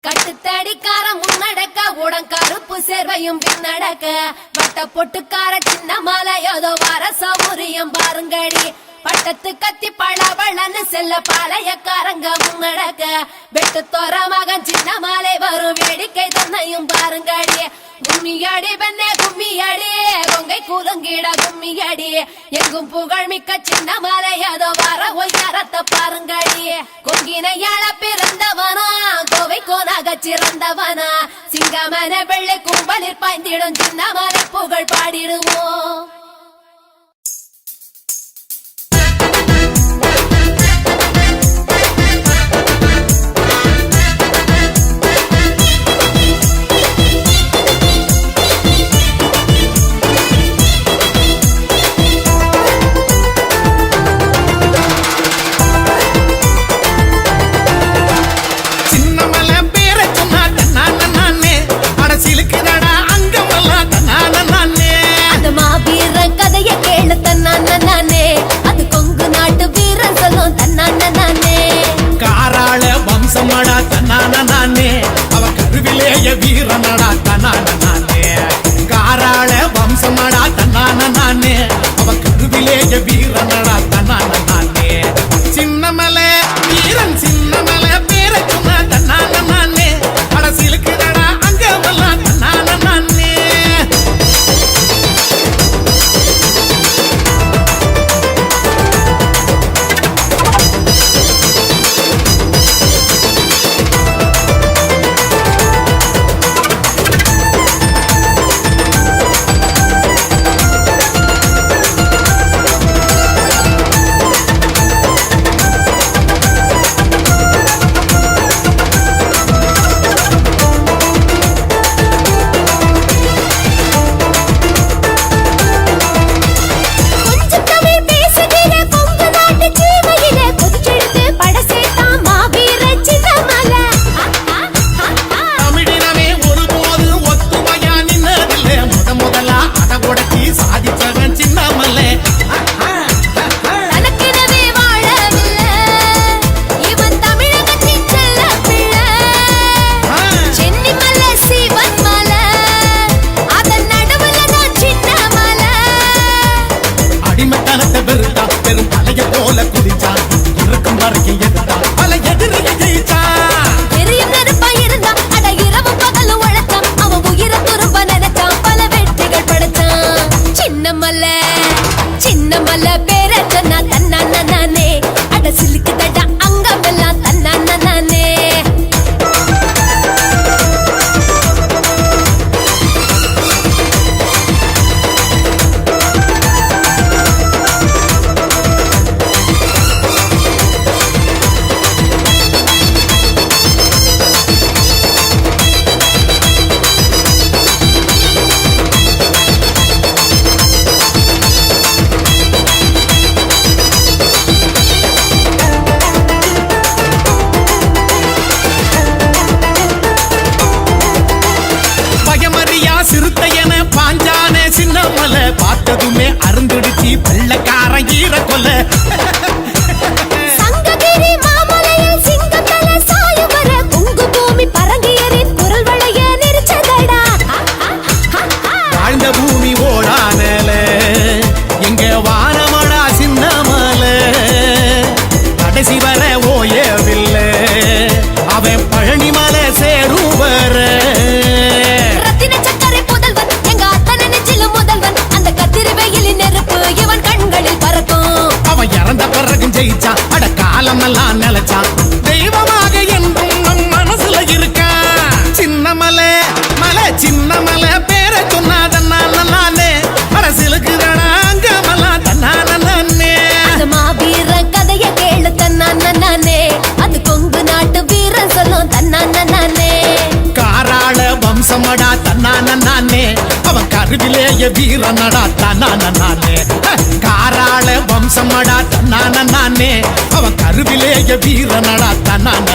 கட்டுத்தடிக்கார முன்னடக்க உடன்கருப்பு சேர்வையும் பின்னடக்க வட்ட பொட்டுக்கார சின்ன மாலை ஏதோ வர சௌரியம் பாருங்கடி பட்டத்து கத்தி பழவளன்னு செல்ல பாளையக்காரங்க முன்னடக்க வெட்டு தோற மகன் சின்ன மாலை வரும் வேடிக்கை தன்னையும் பாருங்கடி கும்மியடி பெண்ணே கும்மியடி கொங்கை கூலுங்கிட கும்மியடி எங்கும் புகழ் மிக்க சின்ன மாலை ஏதோ வர ஒய்யாரத்தை பாருங்கடி கொங்கினையாள பிறந்தவனா கோவை கோனாக சிறந்தவனா சிங்கமன வெள்ளை கும்பலில் பாய்ந்திடும் சின்ன மாலை புகழ் பாடிடுவோம். வம்சமடா தன்னான நானே அவ கருவிலேய வீரனடா தன்னான நானே காராள வம்சமடா தன்னான நானே அவ கருவிலேய வீரனடா தன்னான நானே சின்னமலை வீரன் சின்னமலை பேர சொன்ன தன்னான நானே அடசிலுக்குடா அங்கவெல்லாம் தன்னான நானே பார்த்ததுமே அருந்துடுச்சி வெள்ளக்காரன் ஈர கொல்ல சங்ககிரி மாமலையில் சிங்கத்தல சாயுவர குங்கு பூமி பரங்கியரின் குரல் வளைய நெரிச்சதடா வாழ்ந்த பூமி ஓடானல எங்க வானமடா சின்னமல கடைசி வர ஓயவில்லை அவன் பழனிமலை சேருவர ஜெயிச்சா அட காலமெல்லாம் நிலைச்சான் தெய்வமாக என்றும் நம் மனசுல இருக்கா சின்னமலை மலை சின்னமலை பேர சொன்னாதன்னால நானே அரசியலுக்கு அங்கமெல்லாம் தன்னான நானே அந்த மாவீர கதைய கேளு தன்னான நானே அது கொங்கு நாட்டு வீரன் சொல்லும் தன்னான நானே காராள வம்சமடா தன்னான நானே அவன் கருவிலேய வீரனடா தன்னான நானே காராள வம்சமடா தன்னான நானே அவன் கருவிலேய வீரனடா தன்னான